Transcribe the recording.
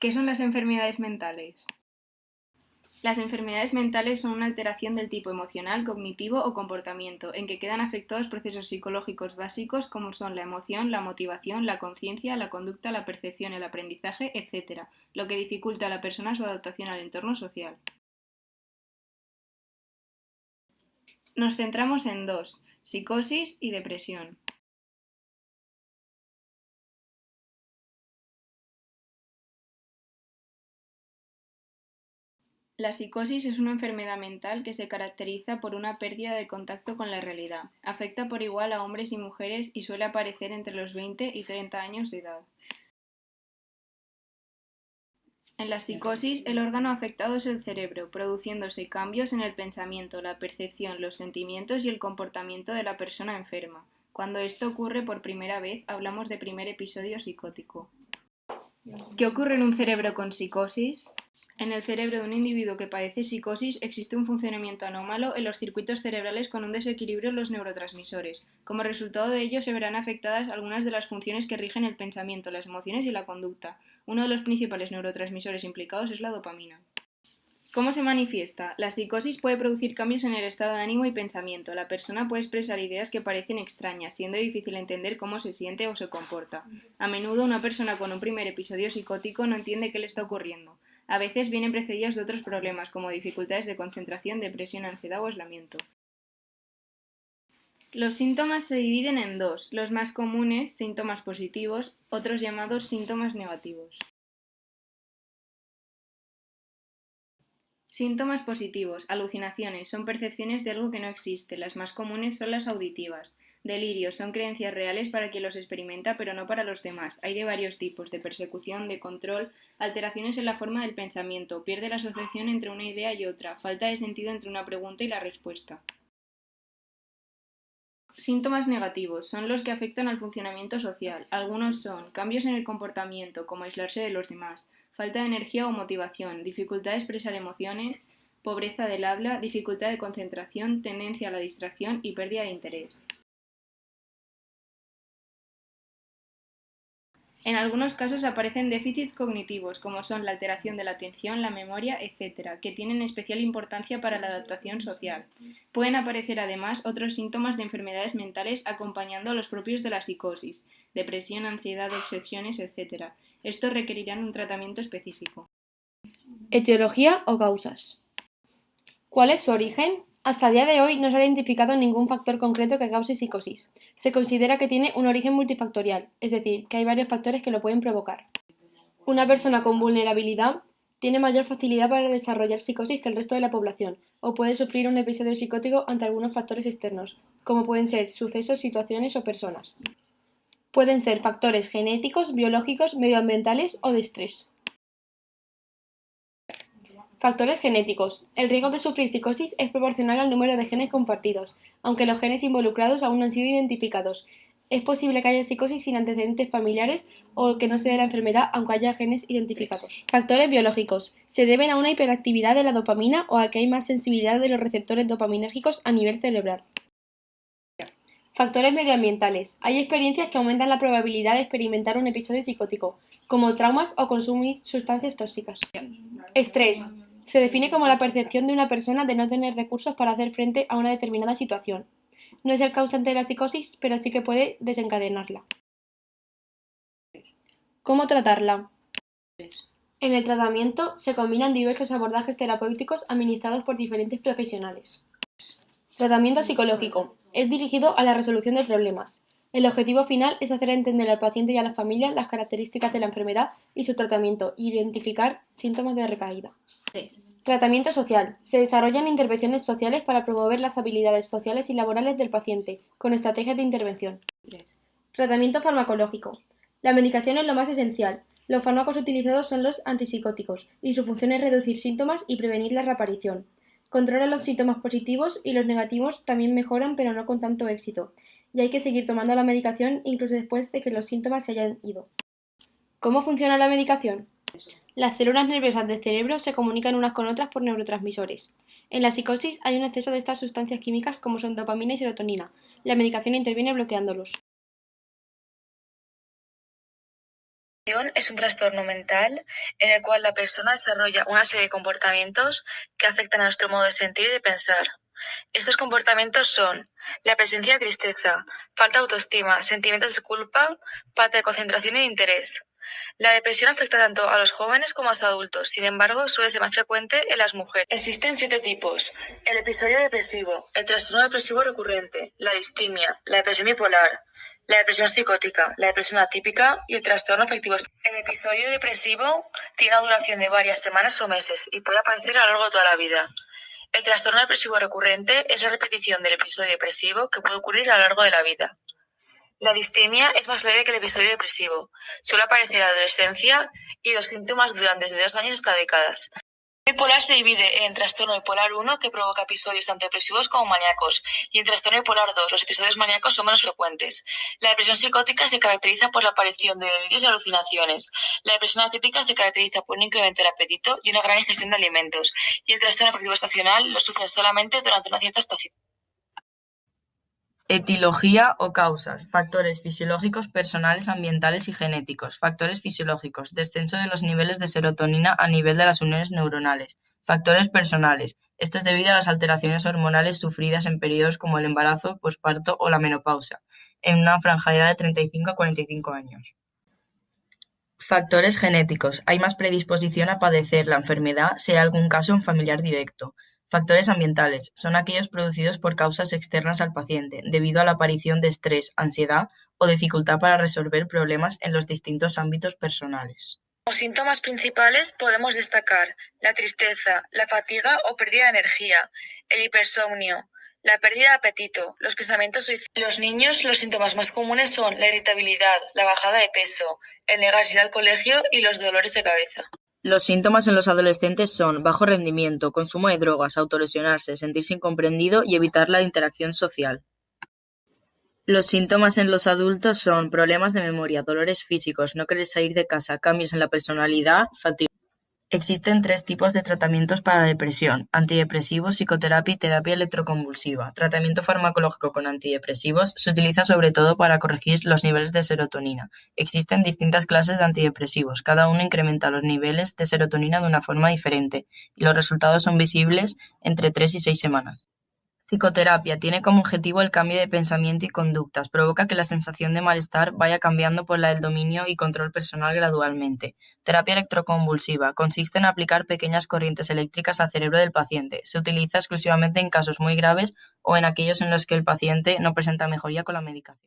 ¿Qué son las enfermedades mentales? Las enfermedades mentales son una alteración del tipo emocional, cognitivo o comportamiento, en que quedan afectados procesos psicológicos básicos como son la emoción, la motivación, la conciencia, la conducta, la percepción, el aprendizaje, etc., lo que dificulta a la persona su adaptación al entorno social. Nos centramos en dos: psicosis y depresión. La psicosis es una enfermedad mental que se caracteriza por una pérdida de contacto con la realidad. Afecta por igual a hombres y mujeres y suele aparecer entre los 20 y 30 años de edad. En la psicosis, el órgano afectado es el cerebro, produciéndose cambios en el pensamiento, la percepción, los sentimientos y el comportamiento de la persona enferma. Cuando esto ocurre por primera vez, hablamos de primer episodio psicótico. ¿Qué ocurre en un cerebro con psicosis? En el cerebro de un individuo que padece psicosis existe un funcionamiento anómalo en los circuitos cerebrales con un desequilibrio en los neurotransmisores. Como resultado de ello se verán afectadas algunas de las funciones que rigen el pensamiento, las emociones y la conducta. Uno de los principales neurotransmisores implicados es la dopamina. ¿Cómo se manifiesta? La psicosis puede producir cambios en el estado de ánimo y pensamiento. La persona puede expresar ideas que parecen extrañas, siendo difícil entender cómo se siente o se comporta. A menudo una persona con un primer episodio psicótico no entiende qué le está ocurriendo. A veces vienen precedidas de otros problemas, como dificultades de concentración, depresión, ansiedad o aislamiento. Los síntomas se dividen en dos: los más comunes, síntomas positivos, otros llamados síntomas negativos. Síntomas positivos: alucinaciones, son percepciones de algo que no existe, las más comunes son las auditivas. Delirios, son creencias reales para quien los experimenta pero no para los demás. Hay de varios tipos: de persecución, de control, alteraciones en la forma del pensamiento, pierde la asociación entre una idea y otra, falta de sentido entre una pregunta y la respuesta. Síntomas negativos son los que afectan al funcionamiento social. Algunos son cambios en el comportamiento, como aislarse de los demás, falta de energía o motivación, dificultad de expresar emociones, pobreza del habla, dificultad de concentración, tendencia a la distracción y pérdida de interés. En algunos casos aparecen déficits cognitivos, como son la alteración de la atención, la memoria, etc., que tienen especial importancia para la adaptación social. Pueden aparecer además otros síntomas de enfermedades mentales acompañando a los propios de la psicosis: depresión, ansiedad, obsesiones, etc. Estos requerirán un tratamiento específico. Etiología o causas. ¿Cuál es su origen? Hasta el día de hoy no se ha identificado ningún factor concreto que cause psicosis. Se considera que tiene un origen multifactorial, es decir, que hay varios factores que lo pueden provocar. Una persona con vulnerabilidad tiene mayor facilidad para desarrollar psicosis que el resto de la población, o puede sufrir un episodio psicótico ante algunos factores externos, como pueden ser sucesos, situaciones o personas. Pueden ser factores genéticos, biológicos, medioambientales o de estrés. Factores genéticos. El riesgo de sufrir psicosis es proporcional al número de genes compartidos, aunque los genes involucrados aún no han sido identificados. Es posible que haya psicosis sin antecedentes familiares o que no se dé la enfermedad aunque haya genes identificados. Factores biológicos. Se deben a una hiperactividad de la dopamina o a que hay más sensibilidad de los receptores dopaminérgicos a nivel cerebral. Factores medioambientales. Hay experiencias que aumentan la probabilidad de experimentar un episodio psicótico, como traumas o consumir sustancias tóxicas. Estrés. Se define como la percepción de una persona de no tener recursos para hacer frente a una determinada situación. No es el causante de la psicosis, pero sí que puede desencadenarla. ¿Cómo tratarla? En el tratamiento se combinan diversos abordajes terapéuticos administrados por diferentes profesionales. Tratamiento psicológico. Es dirigido a la resolución de problemas. El objetivo final es hacer entender al paciente y a la familia las características de la enfermedad y su tratamiento, e identificar síntomas de recaída. Tratamiento social. Se desarrollan intervenciones sociales para promover las habilidades sociales y laborales del paciente, con estrategias de intervención. Tratamiento farmacológico. La medicación es lo más esencial. Los fármacos utilizados son los antipsicóticos, y su función es reducir síntomas y prevenir la reaparición. Controla los síntomas positivos y los negativos también mejoran, pero no con tanto éxito, y hay que seguir tomando la medicación incluso después de que los síntomas se hayan ido. ¿Cómo funciona la medicación? Las células nerviosas del cerebro se comunican unas con otras por neurotransmisores. En la psicosis hay un exceso de estas sustancias químicas como son dopamina y serotonina. La medicación interviene bloqueándolos. Es un trastorno mental en el cual la persona desarrolla una serie de comportamientos que afectan a nuestro modo de sentir y de pensar. Estos comportamientos son la presencia de tristeza, falta de autoestima, sentimientos de culpa, falta de concentración y de interés. La depresión afecta tanto a los jóvenes como a los adultos, sin embargo, suele ser más frecuente en las mujeres. Existen 7 tipos: el episodio depresivo, el trastorno depresivo recurrente, la distimia, la depresión bipolar, la depresión psicótica, la depresión atípica y el trastorno afectivo. El episodio depresivo tiene una duración de varias semanas o meses y puede aparecer a lo largo de toda la vida. El trastorno depresivo recurrente es la repetición del episodio depresivo que puede ocurrir a lo largo de la vida. La distimia es más leve que el episodio depresivo. Suele aparecer en la adolescencia y los síntomas duran desde 2 años hasta décadas. El bipolar se divide en trastorno bipolar 1, que provoca episodios tanto depresivos como maníacos, y en trastorno bipolar 2, los episodios maníacos son menos frecuentes. La depresión psicótica se caracteriza por la aparición de delirios y alucinaciones. La depresión atípica se caracteriza por un incremento del apetito y una gran ingestión de alimentos. Y el trastorno afectivo estacional lo sufren solamente durante una cierta estación. Etiología o causas: factores fisiológicos, personales, ambientales y genéticos. Factores fisiológicos: descenso de los niveles de serotonina a nivel de las uniones neuronales. Factores personales: esto es debido a las alteraciones hormonales sufridas en periodos como el embarazo, posparto o la menopausia, en una franja de edad de 35 a 45 años. Factores genéticos: hay más predisposición a padecer la enfermedad si hay algún caso en familiar directo. Factores ambientales: son aquellos producidos por causas externas al paciente, debido a la aparición de estrés, ansiedad o dificultad para resolver problemas en los distintos ámbitos personales. Como síntomas principales podemos destacar la tristeza, la fatiga o pérdida de energía, el hipersomnio, la pérdida de apetito, los pensamientos suicidas. En los niños, los síntomas más comunes son la irritabilidad, la bajada de peso, el negarse ir al colegio y los dolores de cabeza. Los síntomas en los adolescentes son bajo rendimiento, consumo de drogas, autolesionarse, sentirse incomprendido y evitar la interacción social. Los síntomas en los adultos son problemas de memoria, dolores físicos, no querer salir de casa, cambios en la personalidad, fatiga. Existen 3 tipos de tratamientos para la depresión: antidepresivos, psicoterapia y terapia electroconvulsiva. Tratamiento farmacológico con antidepresivos se utiliza sobre todo para corregir los niveles de serotonina. Existen distintas clases de antidepresivos, cada uno incrementa los niveles de serotonina de una forma diferente, y los resultados son visibles entre 3 y 6 semanas. Psicoterapia tiene como objetivo el cambio de pensamiento y conductas, provoca que la sensación de malestar vaya cambiando por la del dominio y control personal gradualmente. Terapia electroconvulsiva consiste en aplicar pequeñas corrientes eléctricas al cerebro del paciente. Se utiliza exclusivamente en casos muy graves o en aquellos en los que el paciente no presenta mejoría con la medicación.